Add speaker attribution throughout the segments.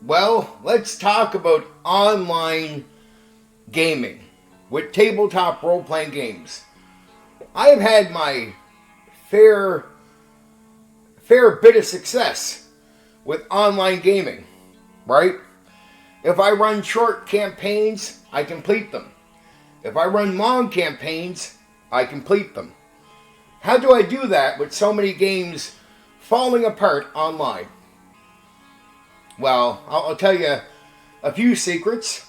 Speaker 1: Well, let's talk about online gaming with tabletop role-playing games. I have had my fair bit of success with online gaming, right? If I run short campaigns, I complete them. If I run long campaigns, I complete them. How do I do that with so many games falling apart online? Well, I'll tell you a few secrets.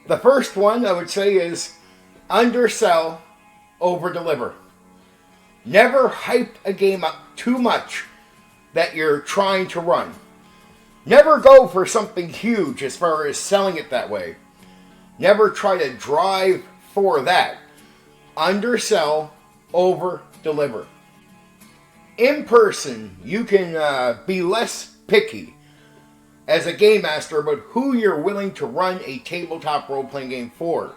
Speaker 1: The first one I would say is undersell, overdeliver. Never hype a game up too much that you're trying to run. Never go for something huge as far as selling it that way. Never try to drive for that. Undersell, over-deliver. In person, you can be less picky as a game master about who you're willing to run a tabletop role-playing game for.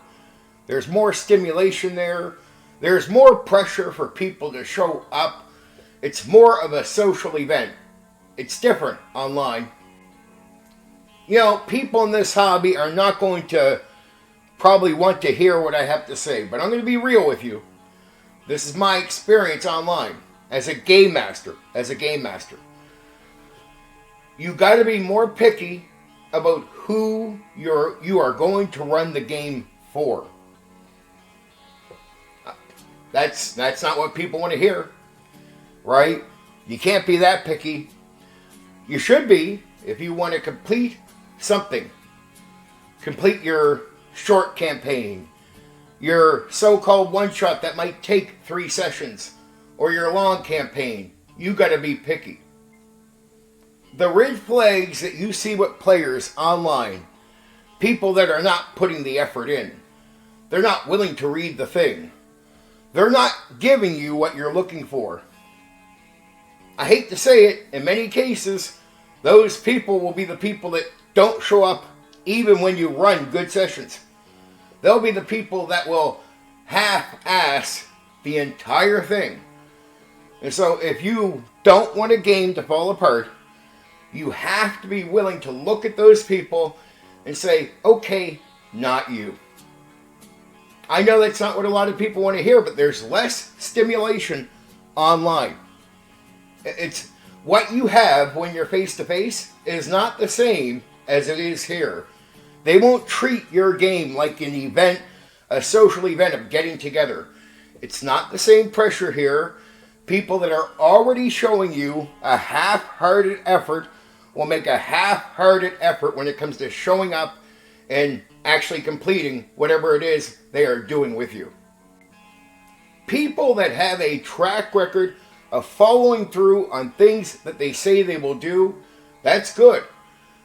Speaker 1: There's more stimulation there. There's more pressure for people to show up. It's more of a social event. It's different online. You know, people in this hobby are not going to probably want to hear what I have to say, but I'm going to be real with you. This is my experience online as a game master. You got to be more picky about who you are going to run the game for. That's not what people want to hear, right? You can't be that picky. You should be if you want to complete something. Complete your short campaign, your so-called one-shot that might take 3 sessions, or your long campaign. You got to be picky. The red flags that you see with players online, people that are not putting the effort in, they're not willing to read the thing. They're not giving you what you're looking for. I hate to say it, in many cases, those people will be the people that don't show up even when you run good sessions. They'll be the people that will half-ass the entire thing. And so if you don't want a game to fall apart, you have to be willing to look at those people and say, okay, not you. I know that's not what a lot of people want to hear, but there's less stimulation online. It's what you have when you're face-to-face is not the same as it is here. They won't treat your game like an event, a social event of getting together. It's not the same pressure here. People that are already showing you a half-hearted effort will make a half-hearted effort when it comes to showing up and actually completing whatever it is they are doing with you. People that have a track record of following through on things that they say they will do, that's good.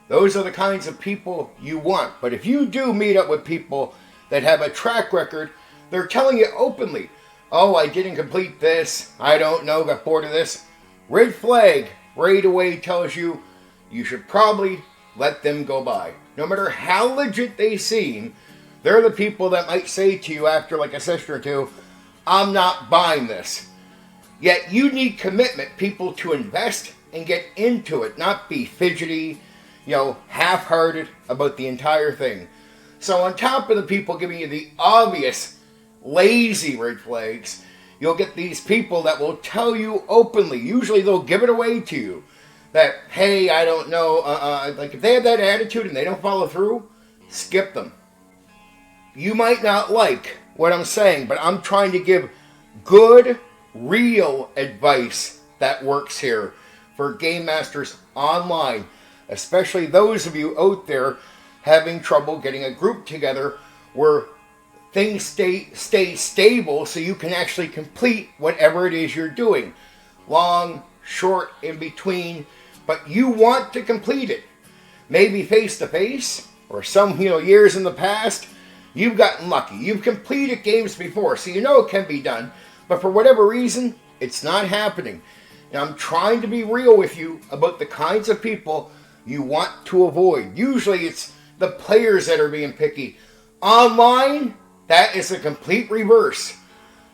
Speaker 1: Those are the kinds of people you want. But if you do meet up with people that have a track record, they're telling you openly, oh, I didn't complete this, I don't know, got bored of this. Red flag right away tells you you should probably let them go by. No matter how legit they seem, they're the people that might say to you after like a session or two, I'm not buying this. Yet you need commitment, people to invest and get into it, not be fidgety, half-hearted about the entire thing. So on top of the people giving you the obvious lazy red flags, you'll get these people that will tell you openly, usually they'll give it away to you, that, hey, I don't know, like if they have that attitude and they don't follow through, skip them. You might not like what I'm saying, but I'm trying to give good, real advice that works here for game masters online, especially those of you out there having trouble getting a group together where things stay stable so you can actually complete whatever it is you're doing. Long, short, in between, but you want to complete it. Maybe face to face, or some years in the past, you've gotten lucky. You've completed games before, so it can be done. But for whatever reason, it's not happening. Now I'm trying to be real with you about the kinds of people you want to avoid. Usually it's the players that are being picky. Online, that is a complete reverse.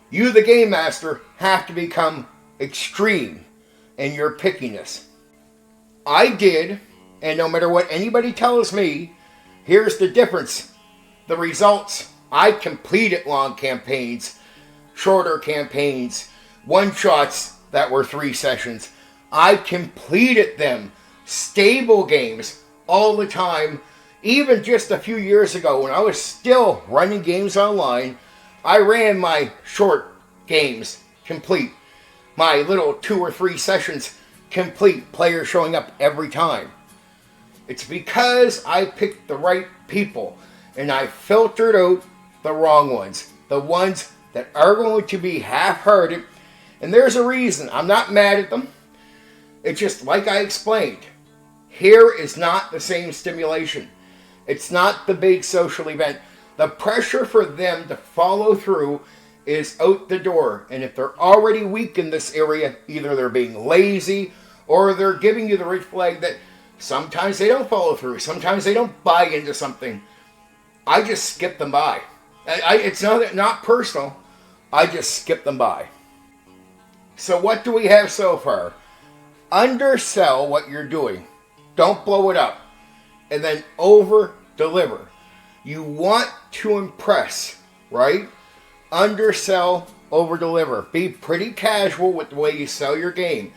Speaker 1: You, the game master, have to become extreme in your pickiness. I did And no matter what anybody tells me, here's the difference. The results. I completed long campaigns, shorter campaigns, one-shots that were 3 sessions. I completed them. Stable games all the time. Even just a few years ago when I was still running games online, I ran my short games complete. My little 2 or 3 sessions complete. Players showing up every time. It's because I picked the right people and I filtered out the wrong ones. The ones that are going to be half-hearted. And there's a reason. I'm not mad at them. It's just like I explained. Here is not the same stimulation. It's not the big social event. The pressure for them to follow through is out the door. And if they're already weak in this area, either they're being lazy or they're giving you the red flag that sometimes they don't follow through. Sometimes they don't buy into something. I just skip them by. It's not personal. I just skip them by. So what do we have so far? Undersell what you're doing. Don't blow it up. And then over-deliver. You want to impress, right? Undersell, over-deliver. Be pretty casual with the way you sell your game.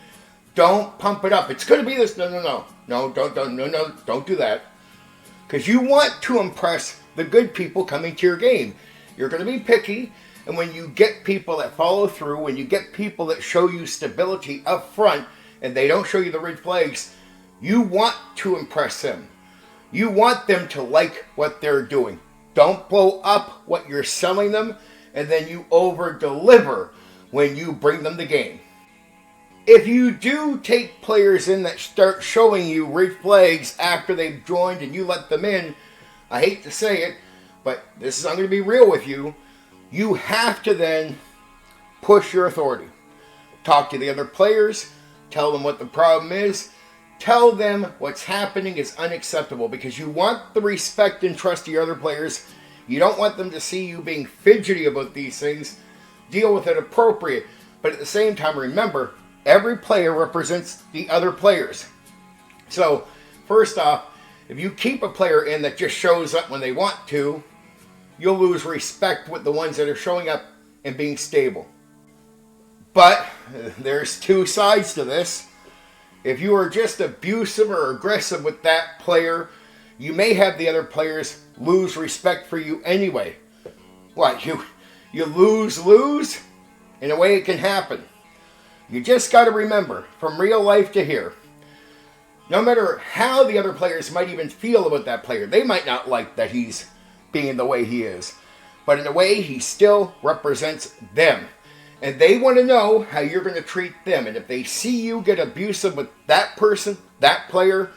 Speaker 1: Don't pump it up. It's going to be this. No. No, don't do that. Because you want to impress the good people coming to your game. You're going to be picky. And when you get people that follow through, when you get people that show you stability up front, and they don't show you the red flags, you want to impress them. You want them to like what they're doing. Don't blow up what you're selling them, and then you over-deliver when you bring them the game. If you do take players in that start showing you red flags after they've joined and you let them in, I hate to say it, but I'm going to be real with you. You have to then push your authority. Talk to the other players. Tell them what the problem is. Tell them what's happening is unacceptable because you want the respect and trust of your other players. You don't want them to see you being fidgety about these things. Deal with it appropriate. But at the same time, remember, every player represents the other players. So, first off, if you keep a player in that just shows up when they want to, you'll lose respect with the ones that are showing up and being stable. But there's 2 sides to this. If you are just abusive or aggressive with that player, you may have the other players lose respect for you anyway. What, you lose? In a way it can happen. You just got to remember, from real life to here, no matter how the other players might even feel about that player, they might not like that he's being the way he is. But in a way, he still represents them. And they want to know how you're going to treat them. And if they see you get abusive with that person, that player,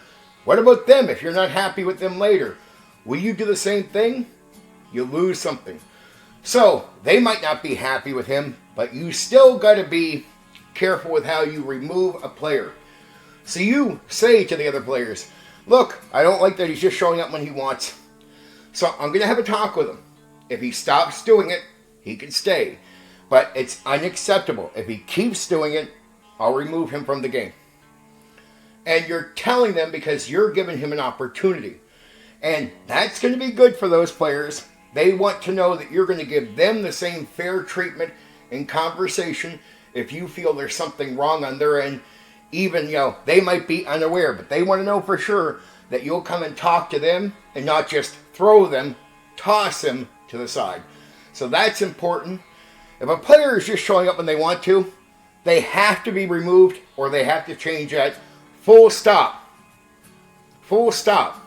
Speaker 1: what about them if you're not happy with them later? Will you do the same thing? You lose something. So, they might not be happy with him, but you still got to be careful with how you remove a player. So you say to the other players, look, I don't like that he's just showing up when he wants. So I'm going to have a talk with him. If he stops doing it, he can stay. But it's unacceptable. If he keeps doing it, I'll remove him from the game. And you're telling them because you're giving him an opportunity. And that's going to be good for those players. They want to know that you're going to give them the same fair treatment in conversation if you feel there's something wrong on their end. Even, they might be unaware, but they want to know for sure that you'll come and talk to them and not just throw them, toss them to the side. So that's important. If a player is just showing up when they want to, they have to be removed or they have to change that. Full stop. Full stop.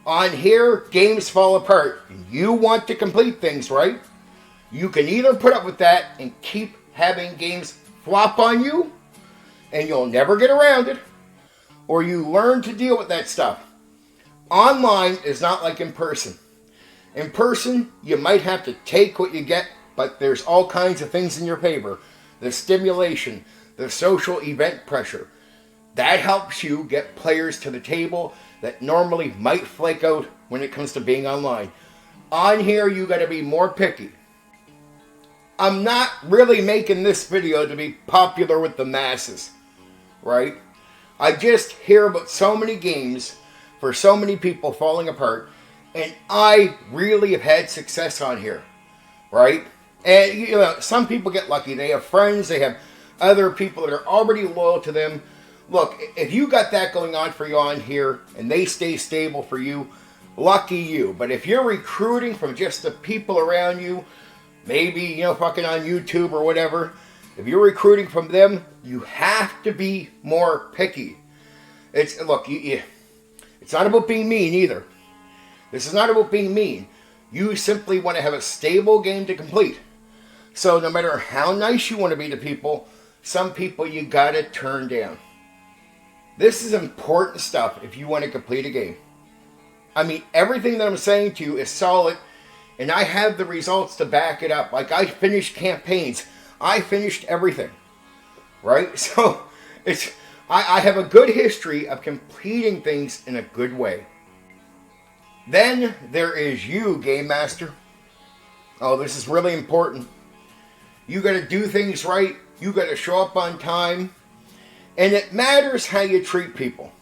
Speaker 1: On here, games fall apart. You want to complete things, right? You can either put up with that and keep having games flop on you, and you'll never get around it, or you learn to deal with that stuff. Online is not like in person. In person, you might have to take what you get, but there's all kinds of things in your favor. The stimulation, the social event pressure. That helps you get players to the table that normally might flake out when it comes to being online. On here, you got to be more picky. I'm not really making this video to be popular with the masses, right? I just hear about so many games for so many people falling apart, and I really have had success on here, right? And you know, some people get lucky. They have friends, they have other people that are already loyal to them. Look, if you got that going on for you on here and they stay stable for you, lucky you. But if you're recruiting from just the people around you, maybe, you know, fucking on YouTube or whatever, if you're recruiting from them, you have to be more picky. It's not about being mean either. This is not about being mean. You simply want to have a stable game to complete. So no matter how nice you want to be to people, some people you gotta turn down. This is important stuff if you want to complete a game. I mean, everything that I'm saying to you is solid, and I have the results to back it up. Like, I finished campaigns. I finished everything. Right? So, I have a good history of completing things in a good way. Then there is you, Game Master. Oh, this is really important. You got to do things right. You got to show up on time. And it matters how you treat people.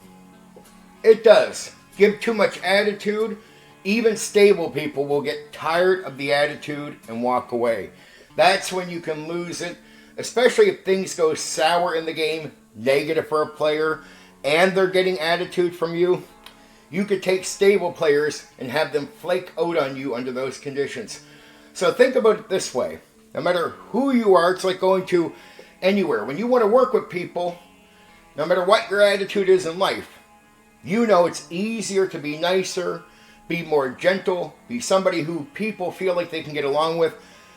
Speaker 1: It does. Give too much attitude, even stable people will get tired of the attitude and walk away. That's when you can lose it, especially if things go sour in the game, negative for a player, and they're getting attitude from you. You could take stable players and have them flake out on you under those conditions. So think about it this way. No matter who you are, it's like going to anywhere. When you want to work with people, no matter what your attitude is in life, you know it's easier to be nicer, be more gentle, be somebody who people feel like they can get along with.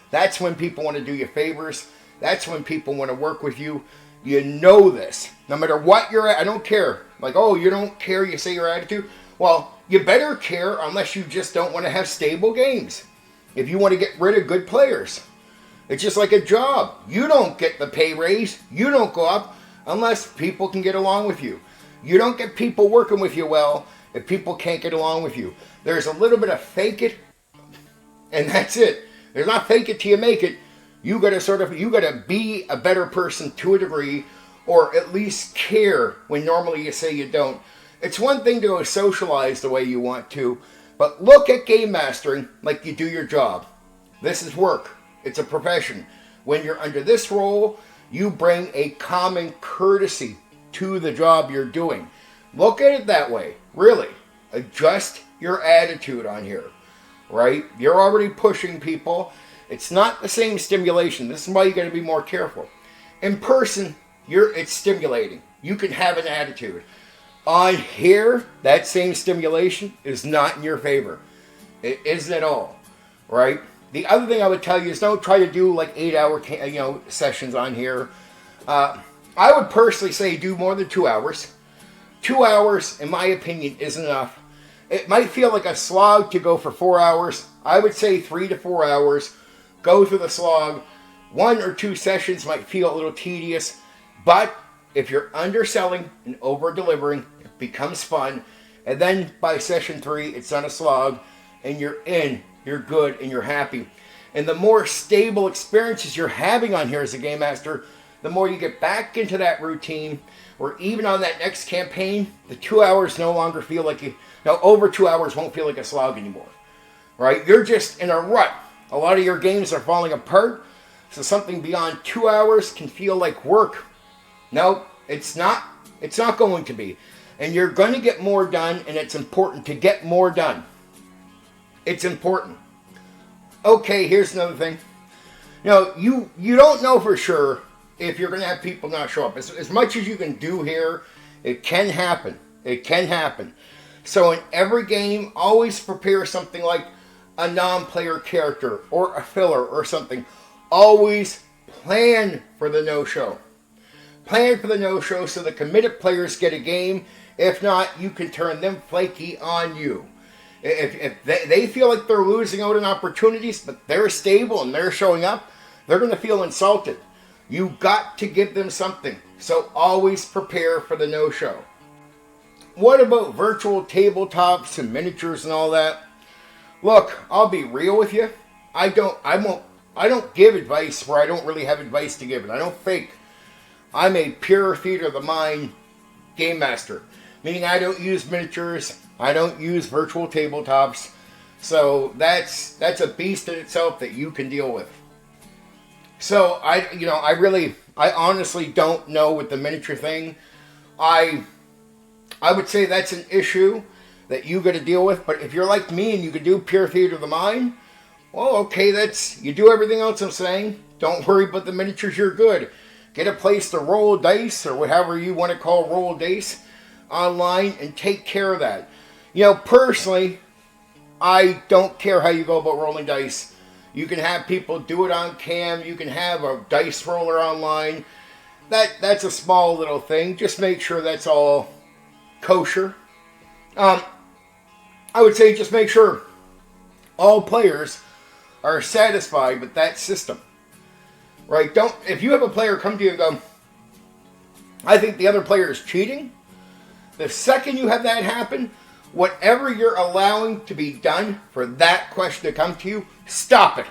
Speaker 1: That's when people want to do you favors. That's when people want to work with you. You know this. No matter what you're at, I don't care. Like, oh, you don't care, you say your attitude? Well, you better care unless you just don't want to have stable games. If you want to get rid of good players. It's just like a job. You don't get the pay raise. You don't go up unless people can get along with you. You don't get people working with you well if people can't get along with you. There's a little bit of fake it, and that's it. There's not fake it till you make it. You gotta be a better person to a degree, or at least care when normally you say you don't. It's one thing to go socialize the way you want to, but look at game mastering like you do your job. This is work. It's a profession. When you're under this role, you bring a common courtesy to the job you're doing. Look at it that way. Really. Adjust your attitude on here. Right? You're already pushing people. It's not the same stimulation. This is why you got to be more careful. In person, it's stimulating. You can have an attitude. On here, that same stimulation is not in your favor. It isn't at all. Right? The other thing I would tell you is don't try to do like 8-hour sessions on here. I would personally say do more than 2 hours. 2 hours, in my opinion, isn't enough. It might feel like a slog to go for 4 hours. I would say 3 to 4 hours. Go through the slog. 1 or 2 sessions might feel a little tedious. But if you're underselling and over-delivering, it becomes fun. And then by session 3, it's not a slog. And you're in. You're good and you're happy. And the more stable experiences you're having on here as a game master, the more you get back into that routine, or even on that next campaign, the 2 hours no longer feel like over 2 hours won't feel like a slog anymore. Right? You're just in a rut. A lot of your games are falling apart, so something beyond 2 hours can feel like work. No, it's not. It's not going to be. And you're going to get more done, and it's important to get more done. It's important. Okay, here's another thing. You don't know for sure if you're going to have people not show up. As much as you can do here, it can happen. It can happen. So in every game, always prepare something like a non-player character or a filler or something. Always plan for the no-show. Plan for the no-show so the committed players get a game. If not, you can turn them flaky on you. If they feel like they're losing out on opportunities, but they're stable and they're showing up, they're going to feel insulted. You got to give them something. So always prepare for the no-show. What about virtual tabletops and miniatures and all that? Look, I'll be real with you. I don't give advice where I don't really have advice to give, and I don't fake. I'm a pure theater of the mind game master. Meaning I don't use miniatures. I don't use virtual tabletops. So that's a beast in itself that you can deal with. So I honestly don't know with the miniature thing. I would say that's an issue that you got to deal with. But if you're like me and you can do pure theater of the mind, well, okay, you do everything else I'm saying. Don't worry about the miniatures, you're good. Get a place to roll dice, or whatever you want to call roll dice, online, and take care of that. Personally, I don't care how you go about rolling dice. You can have people do it on cam. You can have a dice roller online. That's a small little thing. Just make sure that's all kosher. I would say just make sure all players are satisfied with that system. Right? If you have a player come to you and go, I think the other player is cheating, the second you have that happen, whatever you're allowing to be done for that question to come to you, stop it.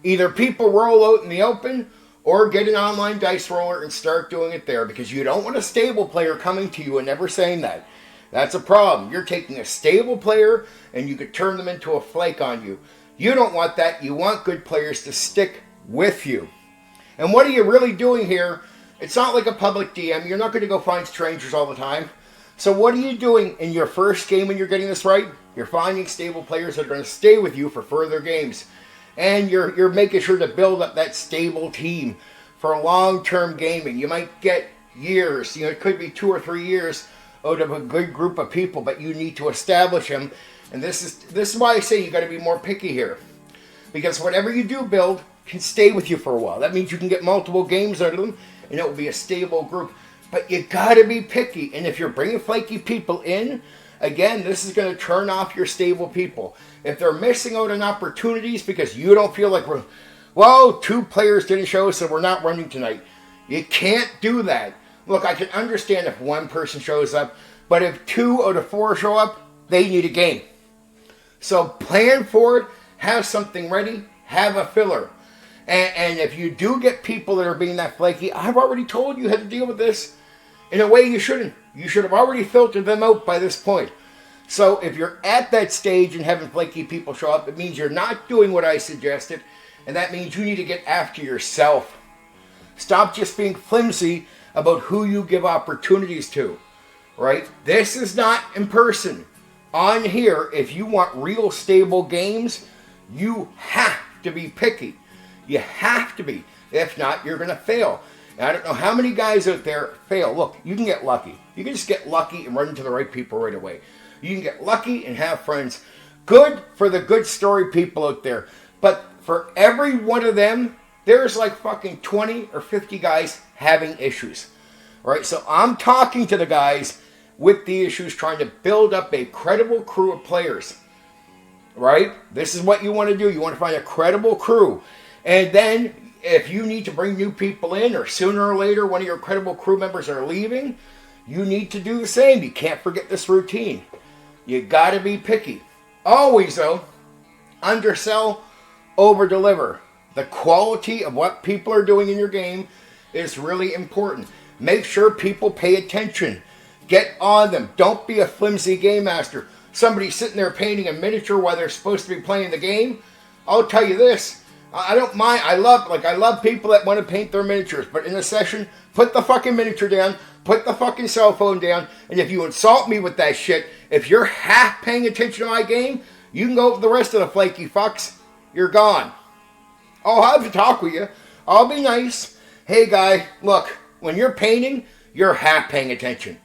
Speaker 1: Either people roll out in the open, or get an online dice roller and start doing it there, because you don't want a stable player coming to you and never saying that. That's a problem. You're taking a stable player and you could turn them into a flake on you. You don't want that. You want good players to stick with you. And what are you really doing here? It's not like a public DM. You're not going to go find strangers all the time. So what are you doing in your first game when you're getting this right? You're finding stable players that are going to stay with you for further games. And you're making sure to build up that stable team for long-term gaming. You might get years, it could be 2 or 3 years out of a good group of people, but you need to establish them. And this is why I say you got to be more picky here. Because whatever you do build can stay with you for a while. That means you can get multiple games out of them, and it will be a stable group. But you got to be picky. And if you're bringing flaky people in, again, this is going to turn off your stable people. If they're missing out on opportunities because you don't feel like 2 players didn't show, so we're not running tonight. You can't do that. Look, I can understand if 1 person shows up, but if 2 out of 4 show up, they need a game. So plan for it, have something ready, have a filler. And if you do get people that are being that flaky, I've already told you how to deal with this. In a way you shouldn't. You should have already filtered them out by this point. So if you're at that stage and having flaky people show up, it means you're not doing what I suggested. And that means you need to get after yourself. Stop just being flimsy about who you give opportunities to. Right? This is not in person. On here, if you want real stable games, you have to be picky. You have to be. If not, you're going to fail. And I don't know how many guys out there fail. Look, you can get lucky. You can just get lucky and run into the right people right away. You can get lucky and have friends. Good for the good story people out there. But for every one of them, there's like fucking 20 or 50 guys having issues. Right? So I'm talking to the guys with the issues, trying to build up a credible crew of players. Right? This is what you want to do. You want to find a credible crew. And then, if you need to bring new people in, or sooner or later one of your credible crew members are leaving, you need to do the same. You can't forget this routine. You got to be picky. Always, though, undersell, over-deliver. The quality of what people are doing in your game is really important. Make sure people pay attention. Get on them. Don't be a flimsy game master. Somebody sitting there painting a miniature while they're supposed to be playing the game. I'll tell you this. I don't mind. I love people that want to paint their miniatures. But in a session, put the fucking miniature down. Put the fucking cell phone down. And if you insult me with that shit, if you're half paying attention to my game, you can go with the rest of the flaky fucks. You're gone. I'll have to talk with you. I'll be nice. Hey, guy, look. When you're painting, you're half paying attention.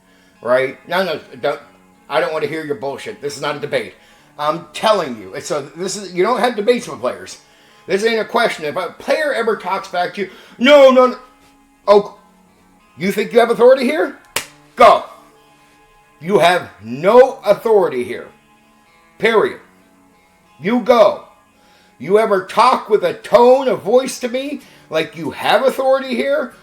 Speaker 1: Right? No, don't. I don't want to hear your bullshit. This is not a debate. I'm telling you. You don't have debates with players. This ain't a question. If a player ever talks back to you, no. Oh, you think you have authority here? Go. You have no authority here. Period. You go. You ever talk with a tone of voice to me like you have authority here?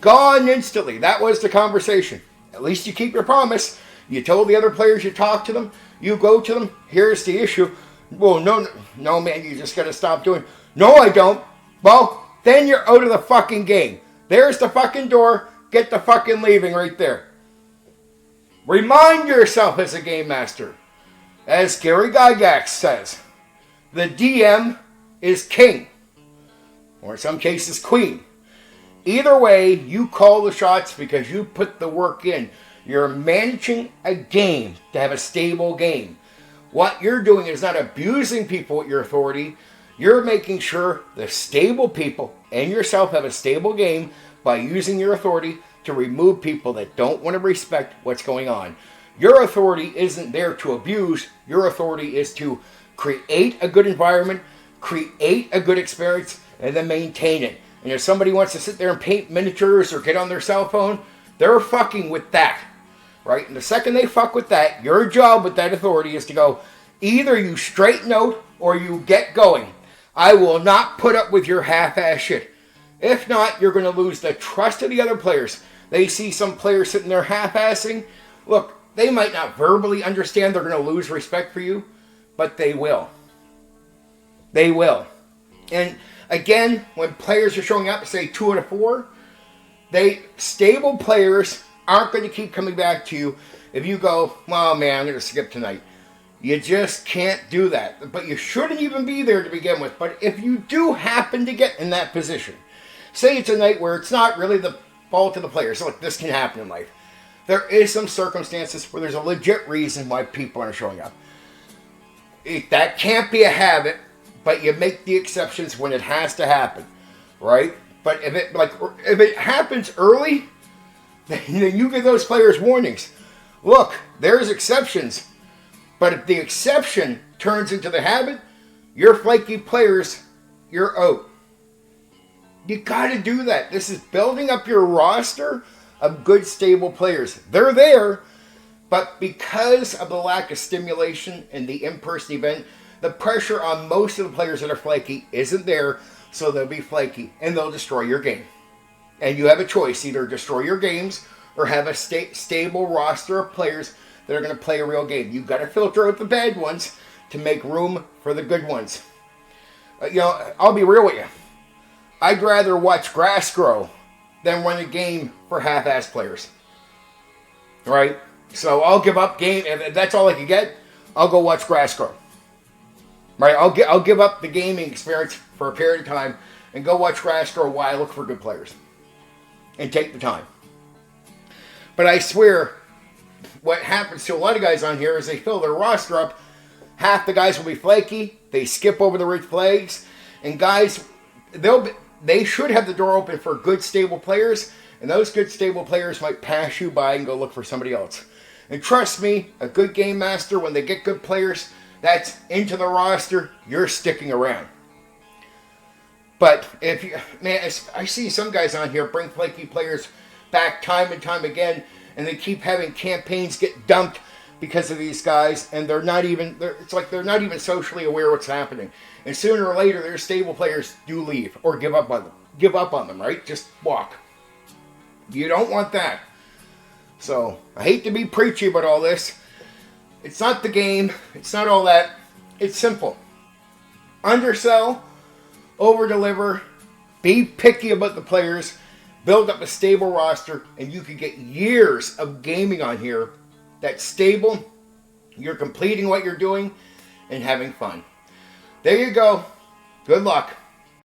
Speaker 1: Gone instantly. That was the conversation. At least you keep your promise. You told the other players you talked to them. You go to them. Here's the issue. Well, no, man, you just got to stop doing. No, I don't. Well, then you're out of the fucking game. There's the fucking door. Get the fucking leaving right there. Remind yourself as a game master, as Gary Gygax says, the DM is king, or in some cases queen. Either way, you call the shots because you put the work in. You're managing a game to have a stable game. What you're doing is not abusing people with your authority. You're making sure the stable people and yourself have a stable game by using your authority to remove people that don't want to respect what's going on. Your authority isn't there to abuse. Your authority is to create a good environment, create a good experience, and then maintain it. And if somebody wants to sit there and paint miniatures or get on their cell phone, they're fucking with that, right? And the second they fuck with that, your job with that authority is to go, either you straighten out or you get going. I will not put up with your half-ass shit. If not, you're going to lose the trust of the other players. They see some players sitting there half-assing. Look, they might not verbally understand they're going to lose respect for you, but they will. They will. And again, when players are showing up, say 2 out of 4, stable players aren't going to keep coming back to you if you go, well, man, I'm going to skip tonight. You just can't do that. But you shouldn't even be there to begin with. But if you do happen to get in that position, say it's a night where it's not really the fault of the players. Look, this can happen in life. There is some circumstances where there's a legit reason why people aren't showing up. That can't be a habit, but you make the exceptions when it has to happen, right? But if it happens early, then you give those players warnings. Look, there's exceptions, but if the exception turns into the habit, your flaky players, you're out. You got to do that. This is building up your roster of good, stable players. They're there, but because of the lack of stimulation in the in-person event, the pressure on most of the players that are flaky isn't there, so they'll be flaky, and they'll destroy your game. And you have a choice, either destroy your games or have a stable roster of players that are going to play a real game. You've got to filter out the bad ones to make room for the good ones. I'll be real with you. I'd rather watch grass grow than run a game for half-ass players. Right? So I'll give up game. If that's all I can get, I'll go watch grass grow. Right? I'll give up the gaming experience for a period of time and go watch grass grow while I look for good players. And take the time. But I swear, what happens to a lot of guys on here is they fill their roster up. Half the guys will be flaky. They skip over the red flags. And guys, they should have the door open for good, stable players. And those good, stable players might pass you by and go look for somebody else. And trust me, a good game master, when they get good players, that's into the roster, you're sticking around. But I see some guys on here bring flaky players back time and time again, and they keep having campaigns get dumped because of these guys, and it's like they're not even socially aware what's happening. And sooner or later, their stable players do leave or give up on them, right? Just walk. You don't want that. So, I hate to be preachy about all this. It's not the game. It's not all that. It's simple. Undersell, over-deliver, be picky about the players, build up a stable roster, and you can get years of gaming on here that's stable, you're completing what you're doing, and having fun. There you go. Good luck.